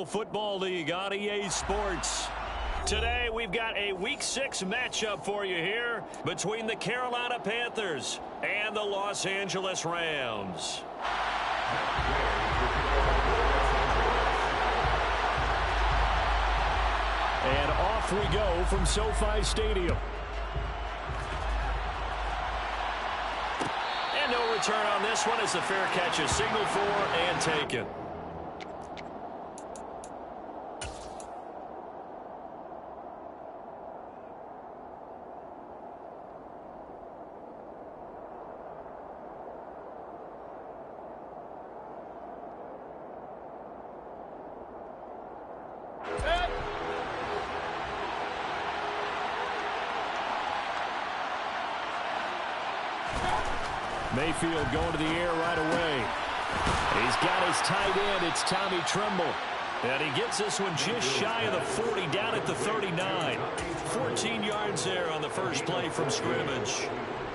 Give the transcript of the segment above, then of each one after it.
National Football League on EA Sports. Today, we've got a Week 6 matchup for you here between the Carolina Panthers and the Los Angeles Rams. And off we go from SoFi Stadium. And no return on this one as the fair catch is signaled for and taken. Mayfield going to the air right away. He's got his tight end. It's Tommy Tremble. And he gets this one just shy of the 40, down at the 39. 14 yards there on the first play from scrimmage.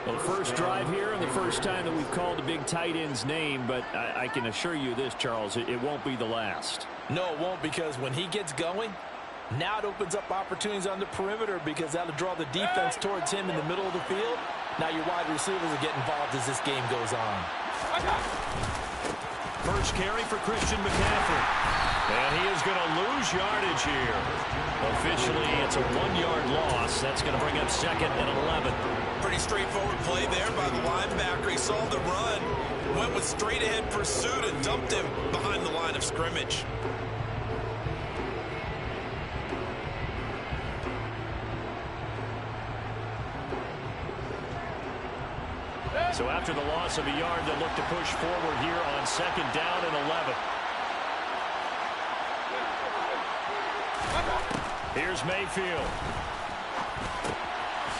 Well, the first drive here and the first time that we've called the big tight end's name, but I can assure you this, Charles, it won't be the last. No, it won't, because when he gets going, now it opens up opportunities on the perimeter because that'll draw the defense towards him in the middle of the field. Now your wide receivers will get involved as this game goes on. First carry for Christian McCaffrey. And he is going to lose yardage here. Officially, it's a 1-yard loss. That's going to bring up second and 11. Pretty straightforward play there by the linebacker. He saw the run, went with straight-ahead pursuit, and dumped him behind the line of scrimmage. So after the loss of a yard, they'll look to push forward here on second down and 11. Here's Mayfield.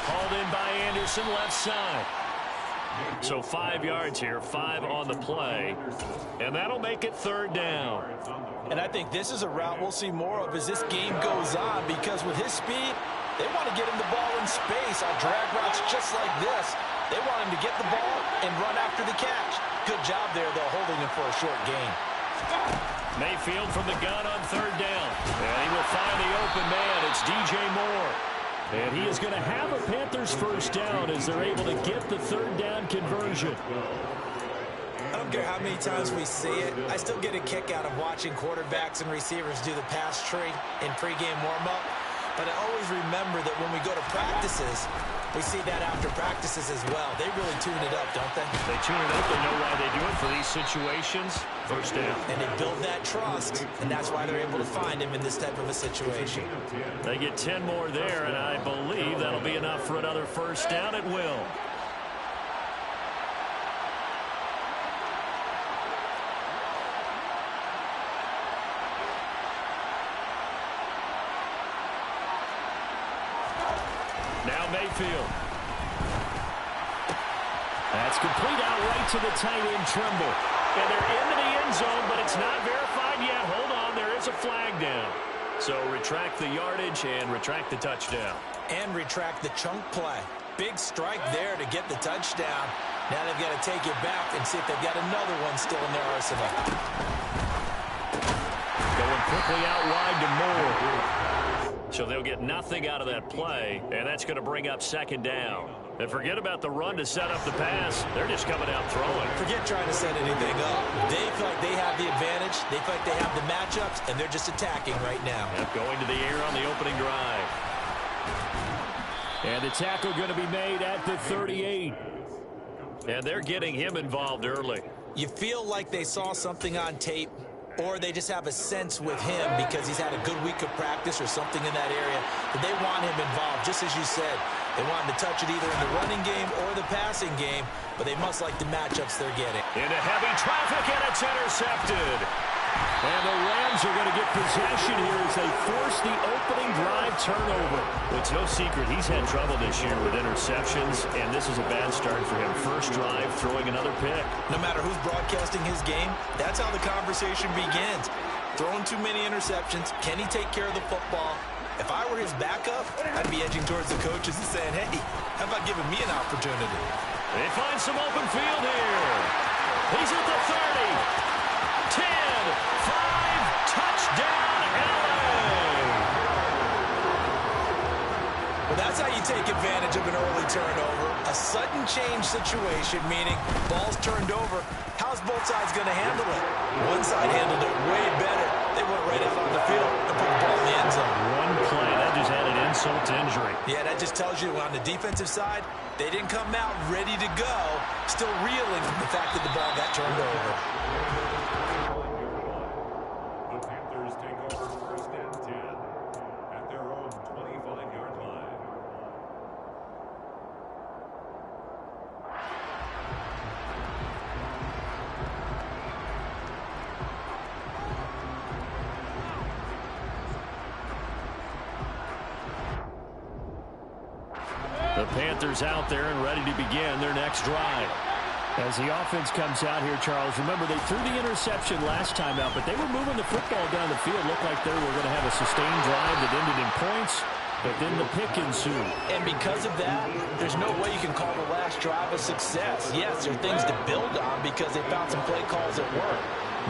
Hauled in by Anderson, left side. So 5 yards here, 5 on the play. And that'll make it third down. And I think this is a route we'll see more of as this game goes on, because with his speed, they want to get him the ball in space on drag routes just like this. They want him to get the ball and run after the catch. Good job there, though, holding him for a short gain. Mayfield from the gun on third down. And he will find the open man. It's DJ Moore. And he is going to have a Panthers first down as they're able to get the third down conversion. I don't care how many times we see it. I still get a kick out of watching quarterbacks and receivers do the pass tree in pregame warm-up. But I always remember that when we go to practices, we see that after practices as well. They really tune it up, don't they? They tune it up. They know why they do it for these situations. First down. And they build that trust, and that's why they're able to find him in this type of a situation. They get 10 more there, and I believe that'll be enough for another first down. It will. Now Mayfield. That's complete out right to the tight end, Tremble. And they're into the end zone, but it's not verified yet. Hold on, there is a flag down. So retract the yardage and retract the touchdown. And retract the chunk play. Big strike there to get the touchdown. Now they've got to take it back and see if they've got another one still in their arsenal. Going quickly out wide to Moore. So they'll get nothing out of that play, and that's going to bring up second down. And forget about the run to set up the pass. They're just coming out throwing. Forget trying to set anything up. They feel like they have the advantage. They feel like they have the matchups, and they're just attacking right now. Yep, going to the air on the opening drive. And the tackle going to be made at the 38. And they're getting him involved early. You feel like they saw something on tape, or they just have a sense with him because he's had a good week of practice or something in that area, that they want him involved, just as you said. They want him to touch it either in the running game or the passing game, but they must like the matchups they're getting. Into heavy traffic, and it's intercepted. And the Rams are going to get possession here as they force the opening drive turnover. It's no secret he's had trouble this year with interceptions, and this is a bad start for him. First drive, throwing another pick. No matter who's broadcasting his game, that's how the conversation begins. Throwing too many interceptions. Can he take care of the football? If I were his backup, I'd be edging towards the coaches and saying, hey, how about giving me an opportunity? They find some open field here. He's at the 30. 10, 5, touchdown take advantage of an early turnover. A sudden change situation, meaning ball's turned over. How's both sides going to handle it? One side handled it way better. They went right out on the field and put the ball in the end zone. One play, that just added insult to injury. Yeah, that just tells you on the defensive side, they didn't come out ready to go, still reeling from the fact that the ball got turned over. The Panthers take over 1st and 10 at their own 25-yard line. The Panthers out there and ready to begin their next drive. As the offense comes out here, Charles, remember they threw the interception last time out, but they were moving the football down the field. Looked like they were going to have a sustained drive that ended in points, but then the pick ensued. And because of that, there's no way you can call the last drive a success. Yes, there are things to build on because they found some play calls that work.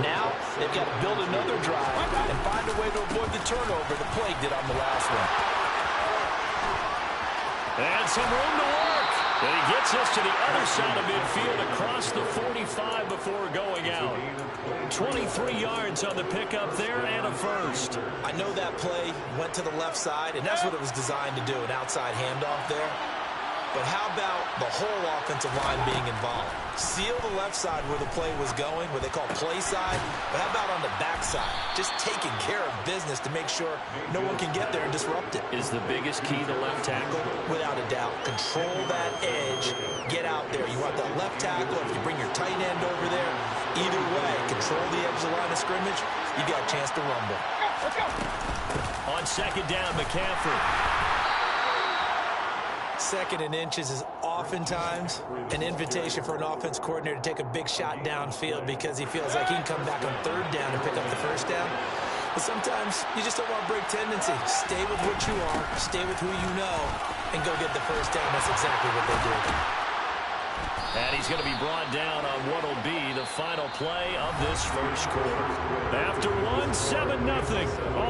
Now, they've got to build another drive and find a way to avoid the turnover the plague did on the last one. And some room to work. And he gets us to the other side of midfield across the 45 before going out. 23 yards on the pickup there and a first. I know that play went to the left side, and that's what it was designed to do, an outside handoff there. But how about the whole offensive line being involved? Seal the left side where the play was going, what they call play side, but how about on the back side? Just taking care of business to make sure no one can get there and disrupt it. Is the biggest key the left tackle? Without a doubt. Control that edge. Get out there. You want that left tackle. If you bring your tight end over there, either way, control the edge of the line of scrimmage, you got a chance to rumble. Let's go. On second down, McCaffrey. Second and inches is oftentimes an invitation for an offense coordinator to take a big shot downfield because he feels like he can come back on third down and pick up the first down. But sometimes you just don't want to break tendency. Stay with what you are, stay with who you know, and go get the first down. That's exactly what they did. And he's going to be brought down on what will be the final play of this first quarter. After one, 7-0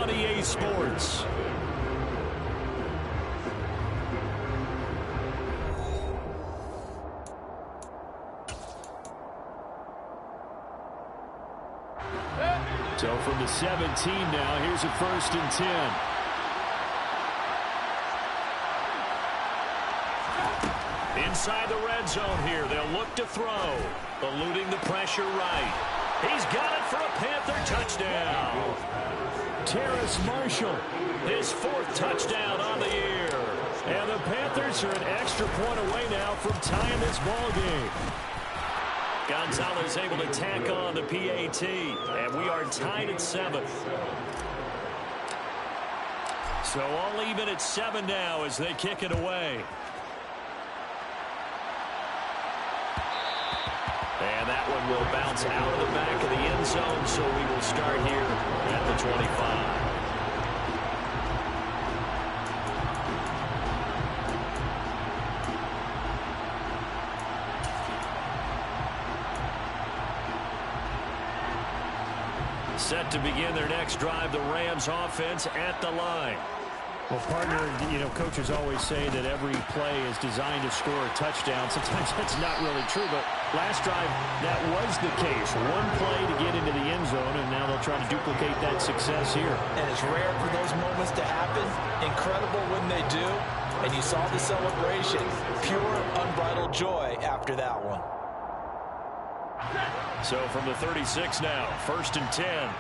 on EA Sports. So from the 17 now, here's a 1st and 10. Inside the red zone here, they'll look to throw. Eluding the pressure right. He's got it for a Panther touchdown. Terrace Marshall, his 4th touchdown on the year. And the Panthers are an extra point away now from tying this ball game. Gonzalez able to tack on the PAT, and we are tied at 7. So all even at 7 now as they kick it away. And that one will bounce out of the back of the end zone, so we will start here at the 25. Set to begin their next drive, the Rams offense at the line. Well, partner, you know, coaches always say that every play is designed to score a touchdown. Sometimes that's not really true, but last drive, that was the case. One play to get into the end zone, and now they'll try to duplicate that success here. And it's rare for those moments to happen. Incredible when they do. And you saw the celebration. Pure, unbridled joy after that one. So from the 36 now, 1st and 10.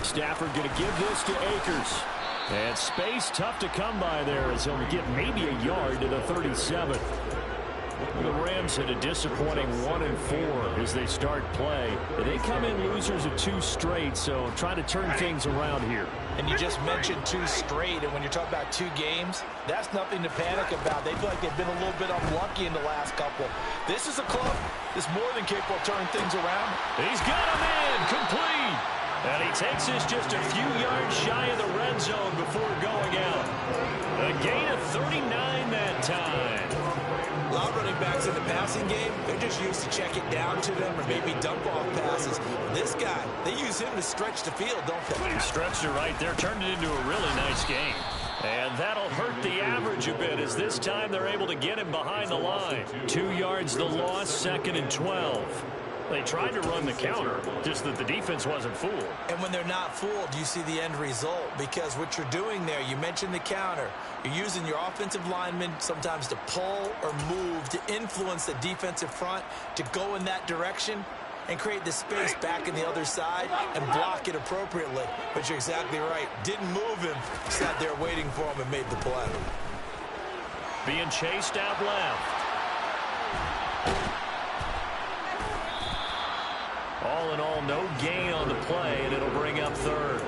Stafford going to give this to Akers. And space tough to come by there as he'll get maybe a yard to the 37. The Rams had a disappointing 1-4 as they start play. They come in losers of 2 straight, so trying to turn things around here. And you just mentioned 2 straight, and when you're talking about 2 games, that's nothing to panic about. They feel like they've been a little bit unlucky in the last couple. This is a club that's more than capable of turning things around. He's got him in, complete. And he takes us just a few yards shy of the red zone before going out. A gain of 39 that time. A lot of running backs in the passing game, they're just used to check it down to them or maybe dump off passes. This guy, they use him to stretch the field, don't they? He stretched it right there, turned it into a really nice game. And that'll hurt the average a bit as this time they're able to get him behind the line. 2 yards the loss, 2nd and 12. They tried to run the counter, just that the defense wasn't fooled. And when they're not fooled, you see the end result. Because what you're doing there, you mentioned the counter. You're using your offensive linemen sometimes to pull or move, to influence the defensive front, to go in that direction and create the space back in the other side and block it appropriately. But you're exactly right. Didn't move him. Sat there waiting for him and made the play. Being chased out left. All in all, no gain on the play, and it'll bring up 3rd.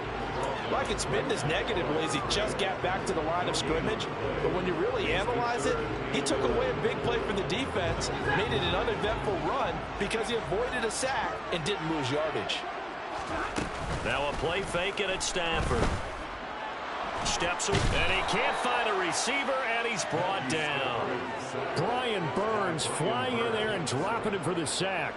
Well, I could spin this negatively as he just got back to the line of scrimmage. But when you really analyze it, he took away a big play for the defense, made it an uneventful run because he avoided a sack and didn't lose yardage. Now a play fake it at Stafford. Steps and he can't find a receiver, and he's brought down. Brian Burns flying in there and dropping him for the sack.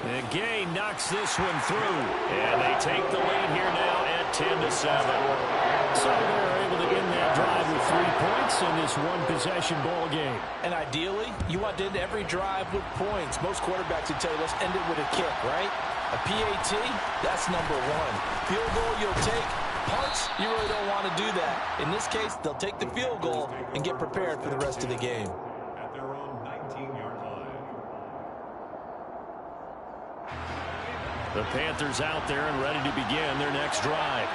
And Gay knocks this one through, and they take the lead here now at 10-7. So they're able to end that drive with 3 points in this one-possession ball game. And ideally, you want to end every drive with points. Most quarterbacks would tell you, let's end it with a kick, right? A PAT, that's number 1. Field goal you'll take. Punts, you really don't want to do that. In this case, they'll take the field goal and get prepared for the rest of the game. At their own 19-yard line. The Panthers out there and ready to begin their next drive.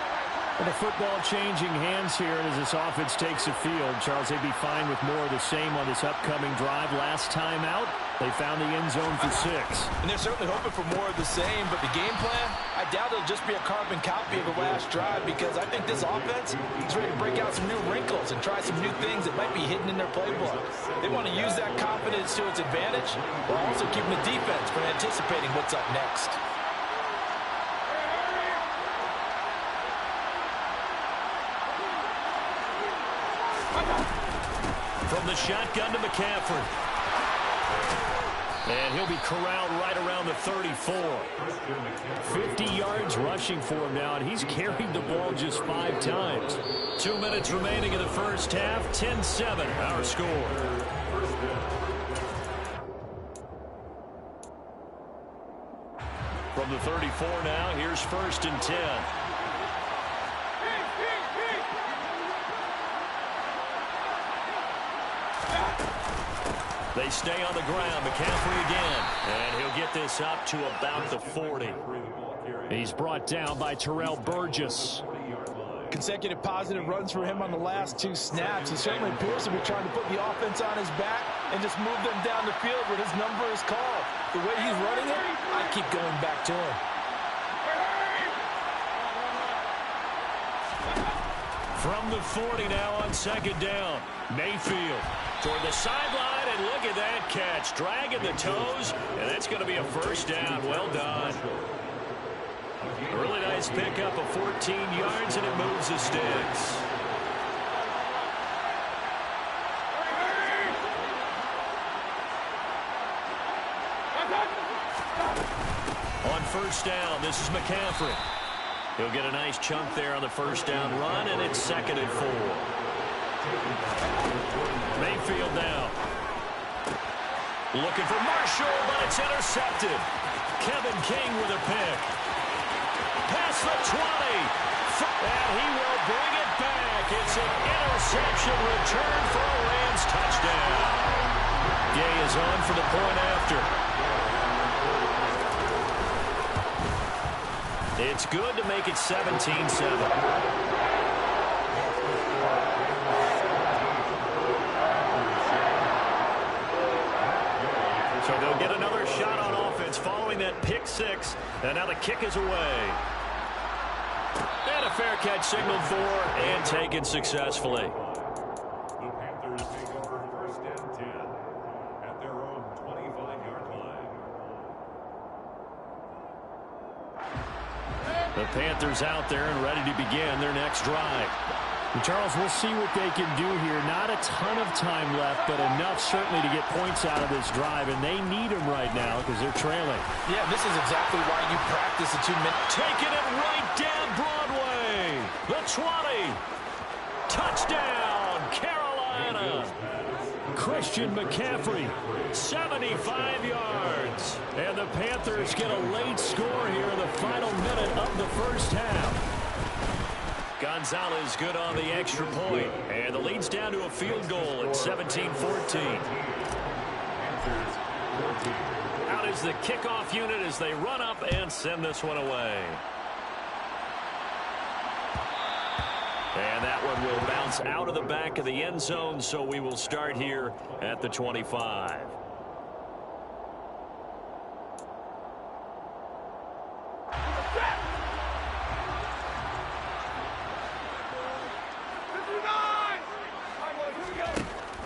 And the football changing hands here as this offense takes the field. Charles, they'd be fine with more of the same on this upcoming drive. Last time out, they found the end zone for 6. And they're certainly hoping for more of the same, but the game plan, I doubt it'll just be a carbon copy of the last drive because I think this offense is ready to break out some new wrinkles and try some new things that might be hidden in their playbook. They want to use that confidence to its advantage while also keeping the defense from anticipating what's up next. From the shotgun to McCaffrey. And he'll be corralled right around the 34. 50 yards rushing for him now, and he's carried the ball just 5 times. 2 minutes remaining in the first half. 10-7, our score. From the 34 now, here's 1st and 10. They stay on the ground. McCaffrey again. And he'll get this up to about the 40. He's brought down by Terrell Burgess. Consecutive positive runs for him on the last 2 snaps. He certainly appears to be trying to put the offense on his back and just move them down the field where his number is called. The way he's running it, I keep going back to him. From the 40 now on 2nd down. Mayfield toward the sideline, and look at that catch. Dragging the toes, and that's going to be a 1st down. Well done. A really nice pickup of 14 yards, and it moves the sticks. On 1st down, this is McCaffrey. He'll get a nice chunk there on the 1st down run, and it's 2nd and 4. Mayfield now. Looking for Marshall, but it's intercepted. Kevin King with a pick. Past the 20. And he will bring it back. It's an interception return for a Rams touchdown. Gay is on for the point after. It's good to make it 17-7. So they'll get another shot on offense following that pick 6. And now the kick is away. And a fair catch signaled for and taken successfully. The Panthers take over 1st and 10 at their own 25-yard line. The Panthers out there and ready to begin their next drive. And Charles, we'll see what they can do here. Not a ton of time left, but enough certainly to get points out of this drive, and they need them right now because they're trailing. Yeah, this is exactly why you practice the 2 minutes. Taking it right down Broadway. The 20. Touchdown, Carolina. Christian McCaffrey, 75 yards. And the Panthers get a late score here in the final minute of the first half. Gonzalez good on the extra point, and the lead's down to a field goal at 17-14. Out is the kickoff unit as they run up and send this one away. And that one will bounce out of the back of the end zone, so we will start here at the 25.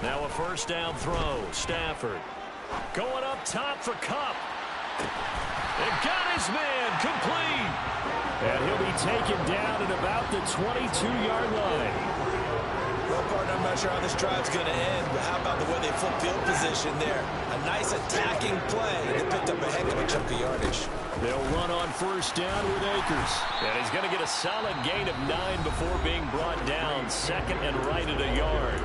Now a first down throw. Stafford going up top for Kupp. And got his man complete. And he'll be taken down at about the 22-yard line. Well, partner, I'm not sure how this drive's going to end, but how about the way they flip field position there? A nice attacking play. They picked up a heck of a chunk of yardage. They'll run on first down with Akers. And he's going to get a solid gain of 9 before being brought down. Second and right at a yard.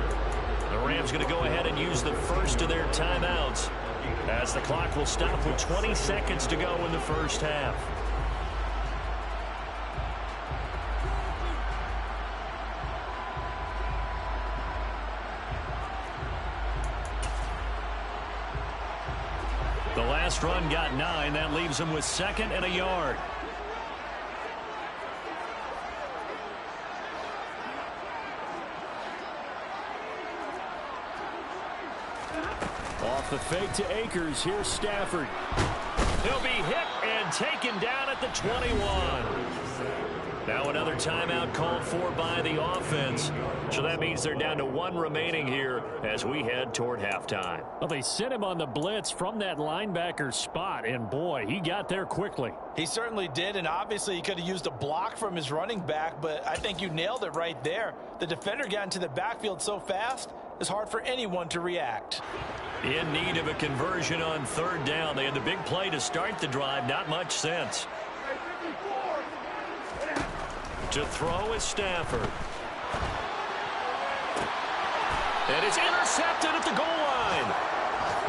The Rams going to go ahead and use the first of their timeouts, as the clock will stop with 20 seconds to go in the first half. The last run got 9. That leaves them with second and a yard. Off the fake to Akers. Here's Stafford. He'll be hit and taken down at the 21. Now another timeout called for by the offense. So that means they're down to 1 remaining here as we head toward halftime. Well, they sent him on the blitz from that linebacker spot, and boy, he got there quickly. He certainly did, and obviously he could have used a block from his running back, but I think you nailed it right there. The defender got into the backfield so fast, it's hard for anyone to react. In need of a conversion on third down. They had the big play to start the drive. Not much sense. To throw is Stafford. And it's intercepted at the goal line.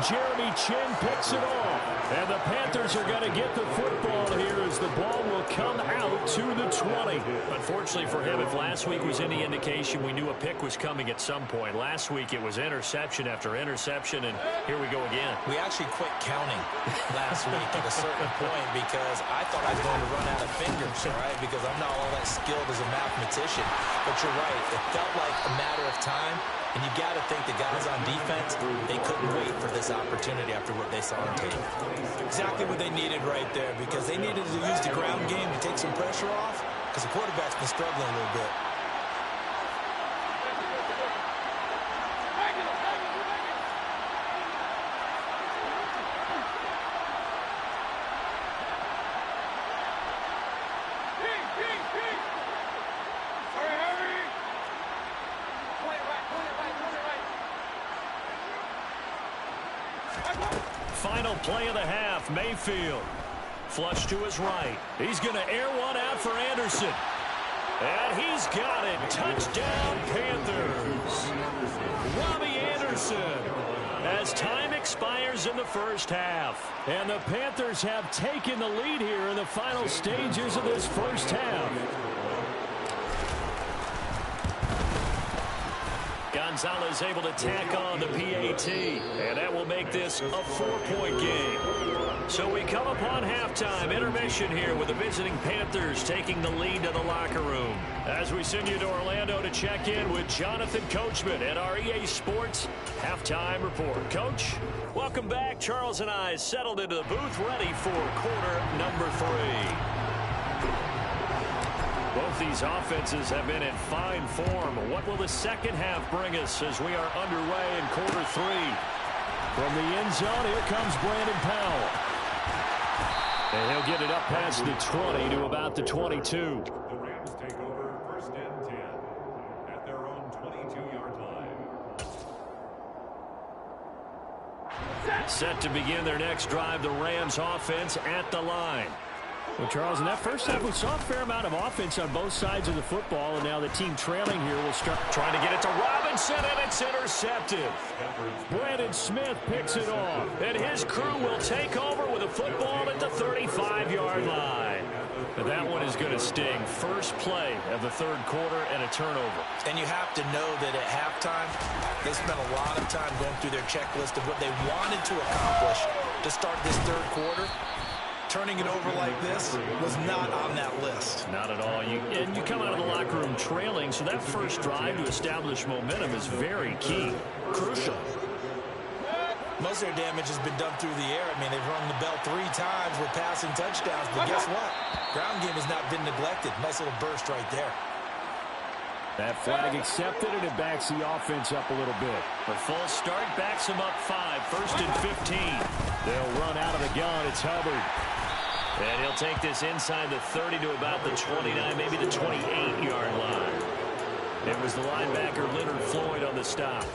Jeremy Chin picks it off. And the Panthers are going to get the football here as the ball will come out to the 20. Unfortunately for him, if last week was any indication, we knew a pick was coming at some point. Last week it was interception after interception, and here we go again. We actually quit counting last week at a certain point because I thought I was going to run out of fingers, right? Because I'm not all that skilled as a mathematician. But you're right. It felt like a matter of time. And you got to think the guys on defense, they couldn't wait for this opportunity after what they saw on tape. Exactly what they needed right there, because they needed to use the ground game to take some pressure off, because the quarterback's been struggling a little bit. Final play of the half, Mayfield. Flush to his right. He's going to air one out for Anderson. And he's got it. Touchdown, Panthers. Robbie Anderson. As time expires in the first half. And the Panthers have taken the lead here in the final stages of this first half. Gonzalez able to tack on the PAT, and that will make this a 4-point game. So we come upon halftime intermission here with the visiting Panthers taking the lead to the locker room. As we send you to Orlando to check in with Jonathan Coachman at our EA Sports Halftime Report. Coach, welcome back. Charles and I settled into the booth ready for quarter number 3. Both these offenses have been in fine form. What will the second half bring us as we are underway in quarter 3? From the end zone, here comes Brandon Powell. And he'll get it up past the 20 to about the 22. The Rams take over 1st and 10 at their own 22-yard line. Set to begin their next drive, the Rams offense at the line. Well, Charles, in that first half, we saw a fair amount of offense on both sides of the football, and now the team trailing here will start trying to get it to Robinson, and it's intercepted. Brandon Smith picks it off, and his crew will take over with a football at the 35-yard line. But that one is going to sting. First play of the third quarter and a turnover. And you have to know that at halftime, they spent a lot of time going through their checklist of what they wanted to accomplish to start this third quarter. Turning it over like this was not on that list. Not at all. And you come out of the locker room trailing, so that first drive to establish momentum is very key. Crucial. Most of their damage has been done through the air. I mean, they've rung the bell 3 times with passing touchdowns, but guess what? Ground game has not been neglected. Nice little burst right there. That flag accepted, and it backs the offense up a little bit. The full start backs them up 5, 1st and 15. They'll run out of the gun. It's Hubbard. And he'll take this inside the 30 to about the 29, maybe the 28-yard line. It was the linebacker Leonard Floyd on the stop.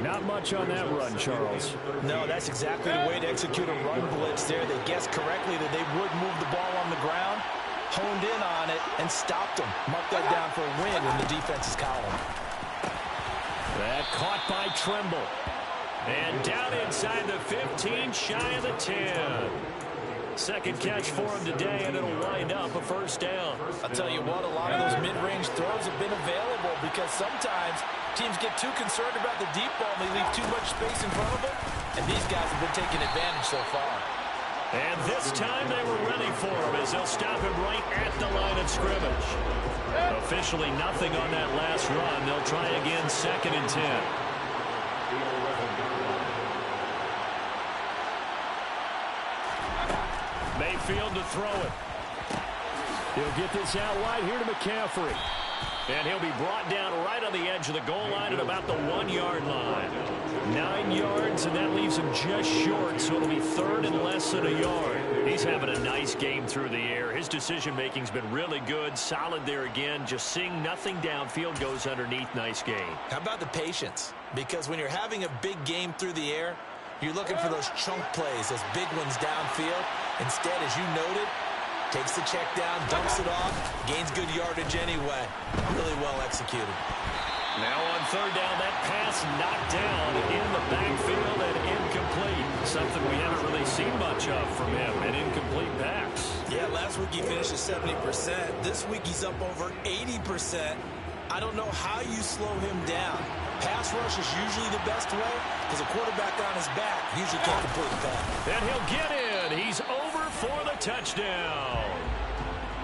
Not much on that run, Charles. No, that's exactly the way to execute a run blitz there. They guessed correctly that they would move the ball on the ground, honed in on it, and stopped them. Mark that down for a win in the defense's column. That caught by Trimble. And down inside the 15, shy of the 10. Second catch for him today, and it'll wind up a first down. I'll tell you what, a lot of those mid-range throws have been available because sometimes teams get too concerned about the deep ball and they leave too much space in front of them, and these guys have been taking advantage so far. And this time they were ready for him as they'll stop him right at the line of scrimmage. Officially nothing on that last run. They'll try again, 2nd and 10. Mayfield to throw it. He'll get this out wide here to McCaffrey. And he'll be brought down right on the edge of the goal line at about the 1-yard line. 9 yards, and that leaves him just short, so it'll be 3rd and less than a yard. He's having a nice game through the air. His decision-making's been really good, solid there again. Just seeing nothing downfield goes underneath. Nice game. How about the patience? Because when you're having a big game through the air, you're looking for those chunk plays, those big ones downfield. Instead, as you noted, takes the check down, dumps it off, gains good yardage anyway. Really well executed. Now on 3rd down, that pass knocked down in the backfield and incomplete. Something we haven't really seen much of from him, an incomplete pass. Yeah, last week he finished at 70%. This week he's up over 80%. I don't know how you slow him down. Pass rush is usually the best way because a quarterback on his back usually can't complete the pass. And he'll get in. He's over for the touchdown.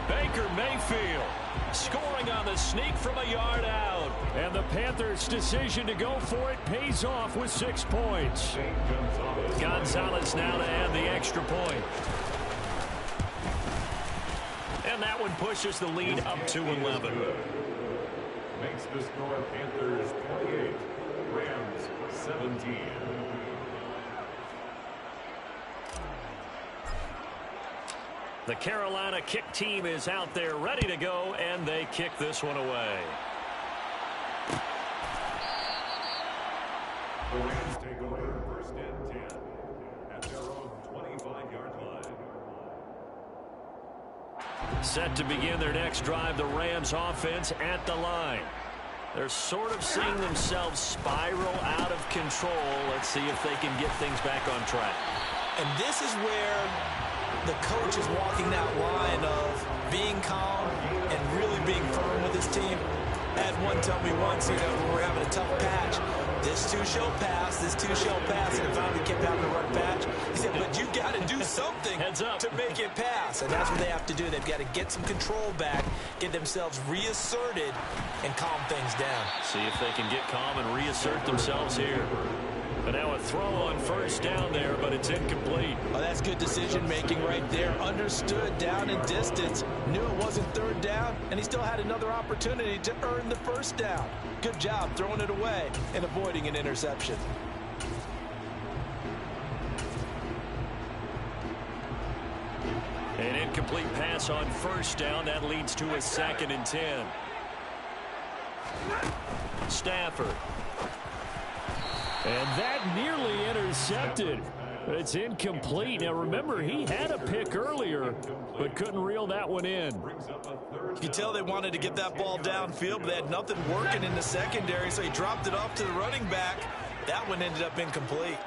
Baker Mayfield scoring on the sneak from a yard out. And the Panthers' decision to go for it pays off with 6 points. Gonzalez now to add the extra point. And that one pushes the lead up to 11. Makes the score Panthers 28, Rams 17. The Carolina kick team is out there ready to go, and they kick this one away. The Rams take over 1st and 10 at their own 25-yard line. Set to begin their next drive, the Rams offense at the line. They're sort of seeing themselves spiral out of control. Let's see if they can get things back on track. And this is where the coach is walking that line of being calm and really being firm with his team. I had one tell me once, you know, when we're having a tough patch, this too shall pass, this too shall pass, and finally kept having a rough patch. He said, but you got to do something to make it pass, and that's what they have to do. They've got to get some control back, get themselves reasserted, and calm things down. See if they can get calm and reassert themselves here. But now a throw on 1st down there, but it's incomplete. Oh, that's good decision-making right there. Understood down and distance. Knew it wasn't 3rd down, and he still had another opportunity to earn the 1st down. Good job throwing it away and avoiding an interception. An incomplete pass on first down. That leads to a 2nd and 10. Stafford. And that nearly intercepted. It's incomplete. Now, remember, he had a pick earlier, but couldn't reel that one in. You can tell they wanted to get that ball downfield, but they had nothing working in the secondary, so he dropped it off to the running back. That one ended up incomplete.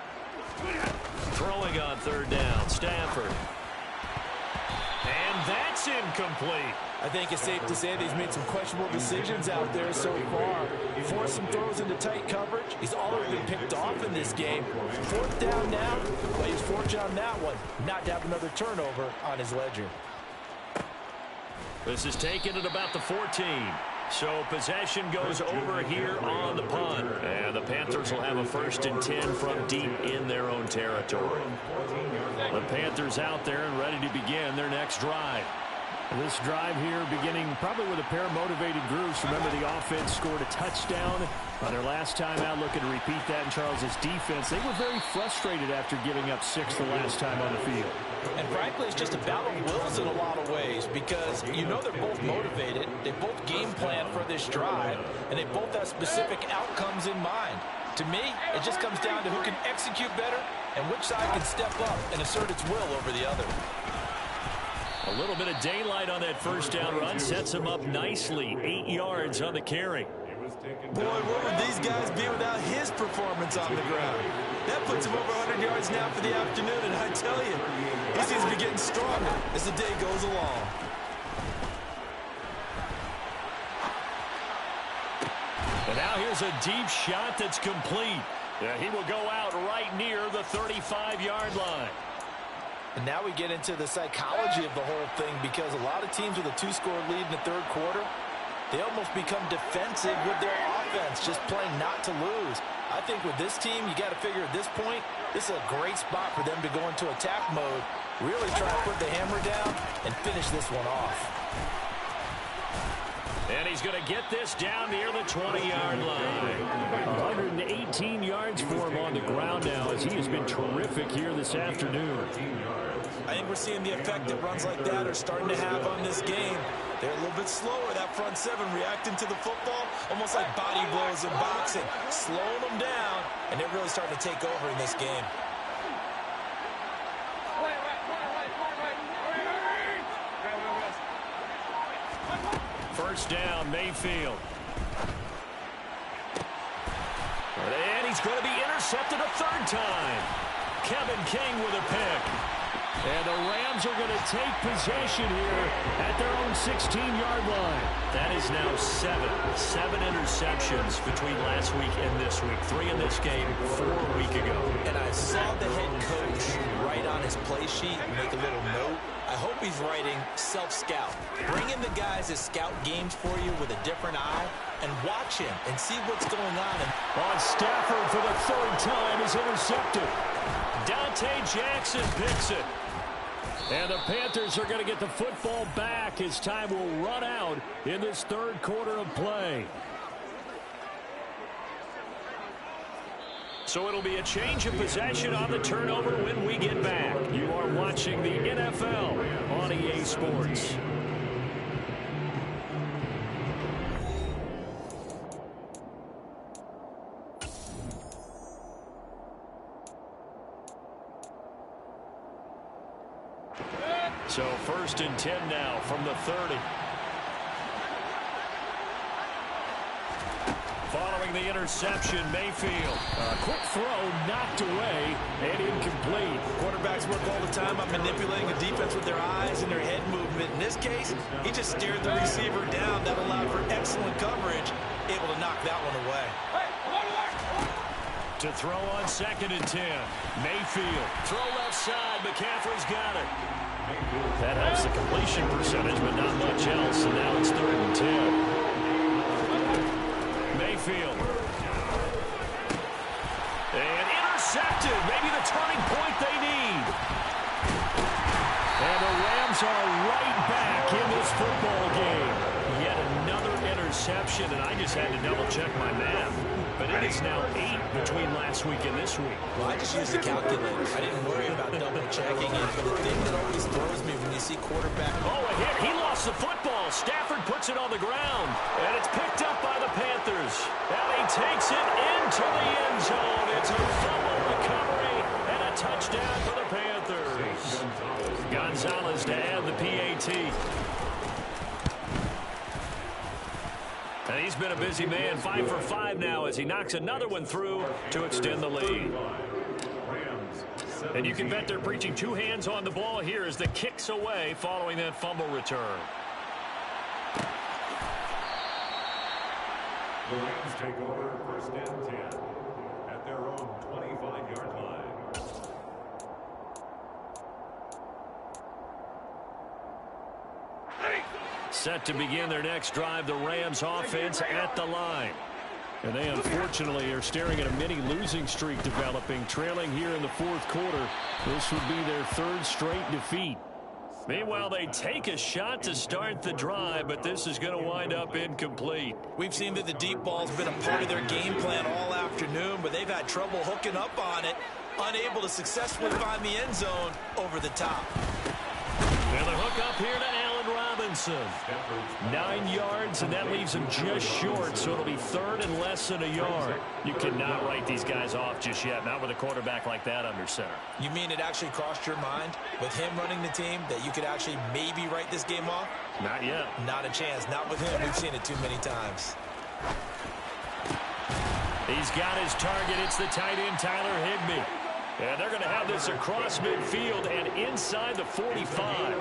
Throwing on 3rd down, Stafford. And that's incomplete. I think it's safe to say that he's made some questionable decisions out there so far. Forced some throws into tight coverage. He's already been picked off in this game. 4th down now. Well, he's fortunate on that one. Not to have another turnover on his ledger. This is taken at about the 14. So possession goes over here on the punt. And the Panthers will have a 1st and 10 from deep in their own territory. The Panthers out there and ready to begin their next drive. This drive here beginning probably with a pair of motivated groups. Remember, the offense scored a touchdown on their last time out, looking to repeat that in Charles's defense. They were very frustrated after giving up 6 the last time on the field. And frankly, it's just a battle of wills in a lot of ways because you know they're both motivated. They both game plan for this drive, and they both have specific outcomes in mind. To me, it just comes down to who can execute better and which side can step up and assert its will over the other. A little bit of daylight on that 1st down run sets him up nicely. 8 yards on the carry. Boy, what would these guys be without his performance on the ground? That puts him over 100 yards now for the afternoon, and I tell you, he seems to be getting stronger as the day goes along. And now here's a deep shot that's complete. He will go out right near the 35-yard line. And now we get into the psychology of the whole thing because a lot of teams with a 2-score lead in the 3rd quarter, they almost become defensive with their offense, just playing not to lose. I think with this team, you got to figure at this point, this is a great spot for them to go into attack mode, really try to put the hammer down and finish this one off. And he's going to get this down near the 20-yard line. 118 yards for him on the ground now as he has been terrific here this afternoon. I think we're seeing the effect that runs like that are starting to have on this game. They're a little bit slower, that front 7, reacting to the football, almost like body blows in boxing, slowing them down, and they're really starting to take over in this game. First down, Mayfield. And he's going to be intercepted a 3rd time. Kevin King with a pick. And the Rams are going to take possession here at their own 16-yard line. That is now 7 interceptions between last week and this week. 3 in this game, 4 a week ago. And I saw the head coach write on his play sheet and make a little note. I hope he's writing self-scout. Bring in the guys that scout games for you with a different eye and watch him and see what's going on. On Stafford for the 3rd time is intercepted. Dante Jackson picks it. And the Panthers are going to get the football back as time will run out in this 3rd quarter of play. So it'll be a change of possession on the turnover when we get back. You are watching the NFL on EA Sports. So 1st and 10 now from the 30. Following the interception, Mayfield. A quick throw knocked away and incomplete. Quarterbacks work all the time on manipulating a defense with their eyes and their head movement. In this case, he just stared the receiver down. That allowed for excellent coverage, able to knock that one away. To throw on 2nd and 10. Mayfield. Throw left side. McCaffrey's got it. That helps the completion percentage, but not much else. And now it's 3rd and 10. Mayfield. And intercepted. Maybe the turning point they need. And the Rams are right back in this football game. Yet another interception. interception, and I just had to double-check my math. But it is now 8 between last week and this week. Well, I just used the calculator. I didn't worry about double-checking it. But the thing that always throws me when you see quarterback... Oh, a hit. He lost the football. Stafford puts it on the ground. And it's picked up by the Panthers. Now he takes it into the end zone. It's a fumble recovery and a touchdown for the Panthers. Gonzalez to add the PAT. And he's been a busy man, 5 for 5 now as he knocks another one through to extend the lead. And you can bet they're preaching 2 hands on the ball here as the kick's away following that fumble return. The Rams take over first and 10 at their own 25-yard line. Set to begin their next drive, the Rams offense at the line. And they unfortunately are staring at a mini losing streak developing, trailing here in the 4th quarter. This would be their 3rd straight defeat. Meanwhile, they take a shot to start the drive, but this is going to wind up incomplete. We've seen that the deep ball's been a part of their game plan all afternoon, but they've had trouble hooking up on it, unable to successfully find the end zone over the top. And the hook up here to Allen Robinson. 9 yards, and that leaves him just short, so it'll be 3rd and less than a yard. You cannot write these guys off just yet, not with a quarterback like that under center. You mean it actually crossed your mind with him running the team that you could actually maybe write this game off? Not yet. Not a chance. Not with him. We've seen it too many times. He's got his target. It's the tight end, Tyler Higbee. And they're going to have this across midfield and inside the 45.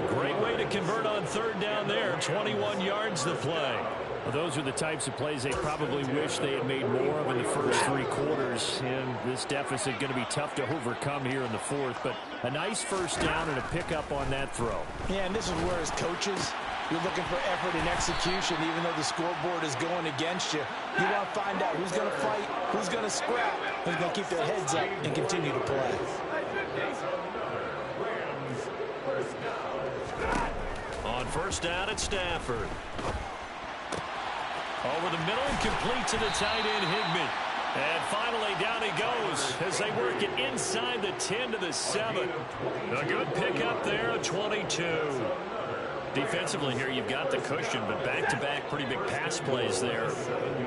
Great way to convert on 3rd down there. 21 yards the play. Well, those are the types of plays they probably wish they had made more of in the first 3 quarters. And this deficit going to be tough to overcome here in the 4th. But a nice first down and a pickup on that throw. Yeah, and this is where as coaches, you're looking for effort and execution, even though the scoreboard is going against you. You want to find out who's going to fight, who's going to scrap, who's going to keep their heads up and continue to play. On first down, it's Stafford. Over the middle and complete to the tight end, Higbee. And finally, down he goes as they work it inside the 10 to the 7. A good pickup there, a 22. Defensively here, you've got the cushion, but back-to-back pretty big pass plays there.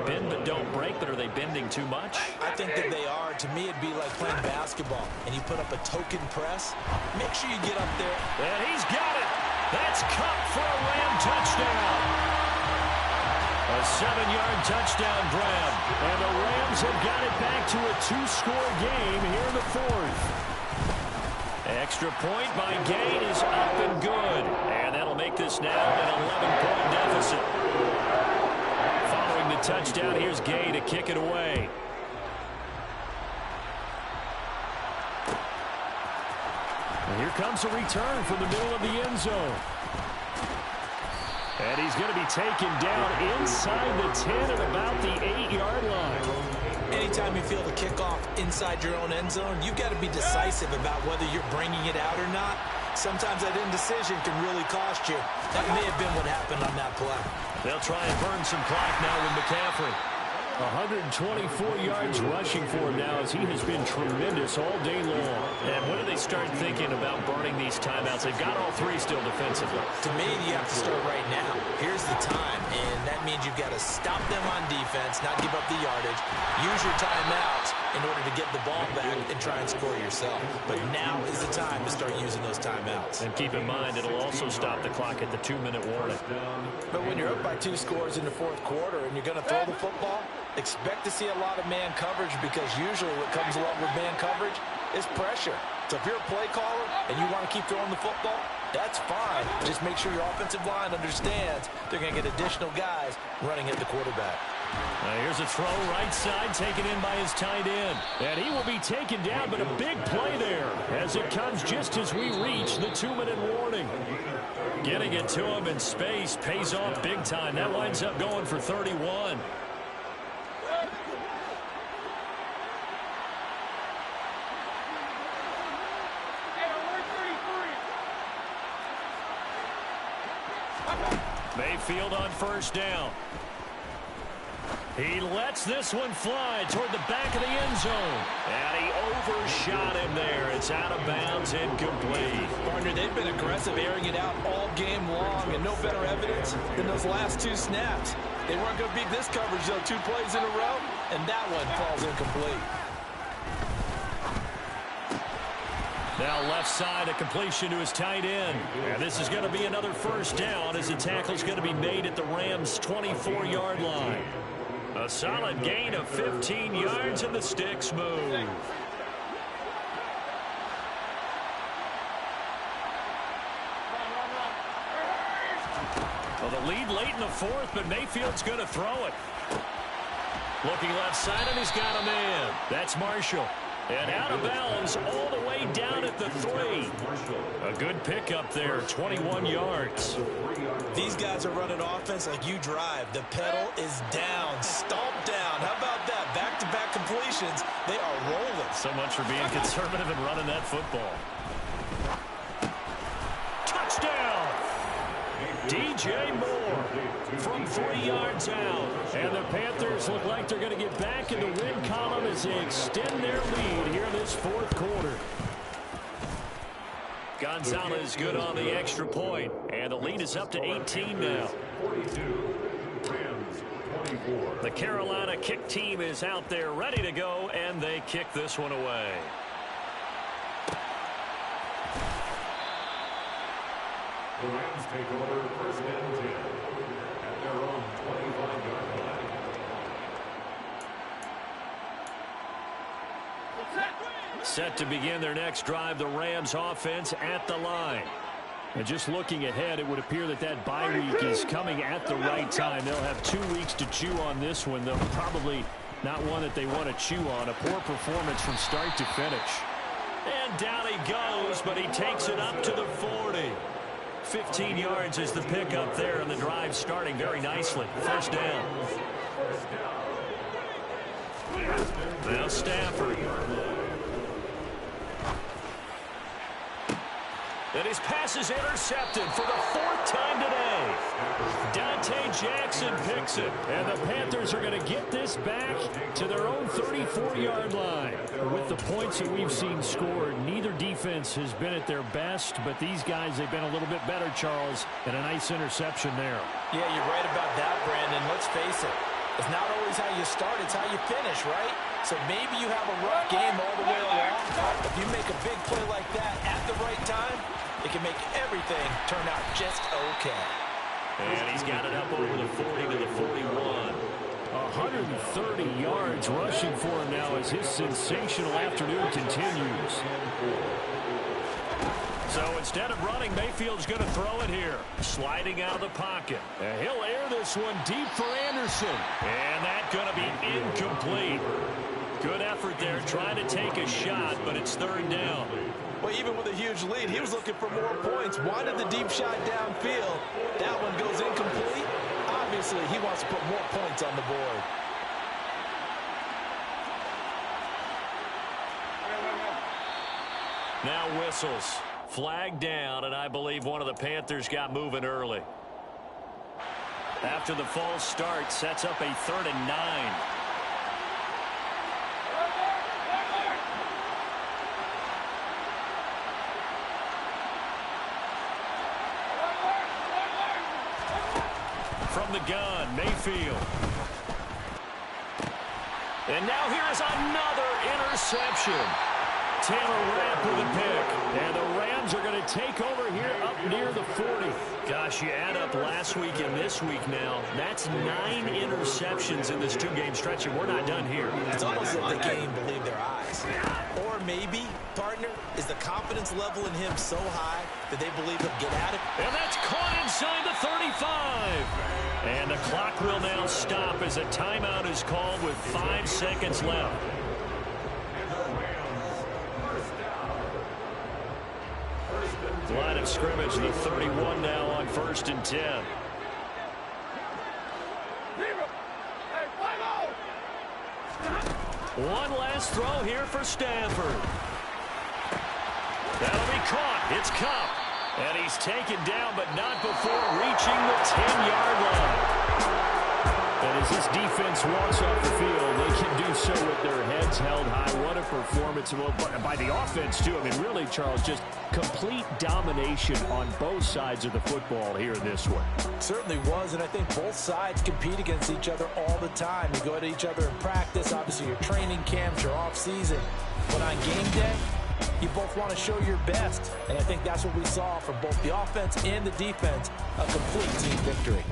Bend but don't break, but are they bending too much? I think that they are. To me, it'd be like playing basketball, and you put up a token press. Make sure you get up there. And he's got it. That's Cup for a Ram touchdown. A 7-yard touchdown grab. And the Rams have got it back to a 2-score game here in the 4th. Extra point by Gain is up and good. And that'll make this now an 11-point deficit. Following the touchdown, here's Gay to kick it away. And here comes a return from the middle of the end zone. And he's going to be taken down inside the 10 at about the 8-yard line. Anytime you feel the kickoff inside your own end zone, you've got to be decisive about whether you're bringing it out or not. Sometimes that indecision can really cost you. That may have been what happened on that play. They'll try and burn some clock now with McCaffrey. 124 yards rushing for him now as he has been tremendous all day long. And when do they start thinking about burning these timeouts? They've got all 3 still defensively. To me, you have to start right now. Here's the time, and that means you've got to stop them on defense, not give up the yardage. Use your timeouts in order to get the ball back and try and score yourself. But now is the time to start using those timeouts. And keep in mind, it'll also stop the clock at the 2-minute warning. But when you're up by 2 scores in the 4th quarter and you're going to throw the football, expect to see a lot of man coverage, because usually what comes along with man coverage is pressure. So if you're a play caller and you want to keep throwing the football, that's fine. Just make sure your offensive line understands they're going to get additional guys running at the quarterback. Here's a throw right side taken in by his tight end. And he will be taken down, but a big play there as it comes just as we reach the 2-minute warning. Getting it to him in space pays off big time. That winds up going for 31. Mayfield on first down. He lets this one fly toward the back of the end zone. And he overshot him there. It's out of bounds, incomplete. Partner, they've been aggressive, airing it out all game long, and no better evidence than those last 2 snaps. They weren't going to beat this coverage, though, 2 plays in a row, and that one falls incomplete. Now left side, a completion to his tight end. And this is going to be another first down as the tackle's going to be made at the Rams' 24-yard line. A solid gain of 15 yards, and the sticks move. Well, the lead late in the 4th, but Mayfield's going to throw it. Looking left side, and he's got a man. That's Marshall. And out of bounds all the way down at the 3. A good pickup there, 21 yards. These guys are running offense like you drive. The pedal is down, stomp down. How about that? Back-to-back completions. They are rolling. So much for being conservative and running that football. Touchdown! DJ Moore from 3 yards out. And the Panthers look like they're going to get back in the win column as they extend their lead here in this 4th quarter. Gonzalez good on the extra point. And the lead is up to 18 now. 42, Rams 24. The Carolina kick team is out there ready to go, and they kick this one away. The Rams take over 1st and 10 at their own 25-yard line. Set to begin their next drive, the Rams offense at the line. And just looking ahead, it would appear that that bye week is coming at the right time. They'll have 2 weeks to chew on this one, though probably not one that they want to chew on. A poor performance from start to finish. And down he goes, but he takes it up to the 40. 15 yards is the pickup there, and the drive starting very nicely. First down. Now Stafford. And his pass is intercepted for the 4th time today. Dante Jackson picks it. And the Panthers are going to get this back to their own 34-yard line. With the points that we've seen scored, neither defense has been at their best, but these guys, they've been a little bit better, Charles, and a nice interception there. Yeah, you're right about that, Brandon. Let's face it. It's not always how you start, it's how you finish, right? So maybe you have a rough game all the way along. If you make a big play like that at the right time, it can make everything turn out just okay. And he's got it up over the 40 to the 41. 130 yards rushing for him now as his sensational afternoon continues. So instead of running, Mayfield's going to throw it here. Sliding out of the pocket. And he'll air this one deep for Anderson. And that's going to be incomplete. Good effort there trying to take a shot, but it's 3rd down. Well, even with a huge lead, he was looking for more points. Wanted the deep shot downfield. That one goes incomplete. Obviously, he wants to put more points on the board. Now whistles. Flag down, and I believe one of the Panthers got moving early. After the false start, sets up a 3rd and 9. From the gun, Mayfield. And now here is another interception. Taylor Rapp with a pick. And the Rams are going to take over here up near the 40. Gosh, you add up last week and this week now. That's 9 interceptions in this 2-game stretch, and we're not done here. It's almost like the game believe their eyes. Or maybe, partner, is the confidence level in him so high that they believe he'll get at it. And that's caught inside the 35. And the clock will now stop as a timeout is called with 5 seconds left. Line of scrimmage, the 31 now on 1st and 10. One last throw here for Stafford. That'll be caught. It's Kupp. And he's taken down, but not before reaching the 10-yard line. And as this defense walks off the field, they can do so with their heads held high. What a performance by the offense, too. I mean, really, Charles, just complete domination on both sides of the football here in this one. Certainly was, and I think both sides compete against each other all the time. You go at each other in practice, obviously your training camps, your off-season. But on game day, you both want to show your best, and I think that's what we saw from both the offense and the defense, a complete team victory.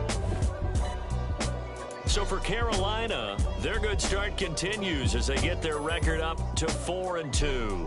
So for Carolina, their good start continues as they get their record up to 4-2.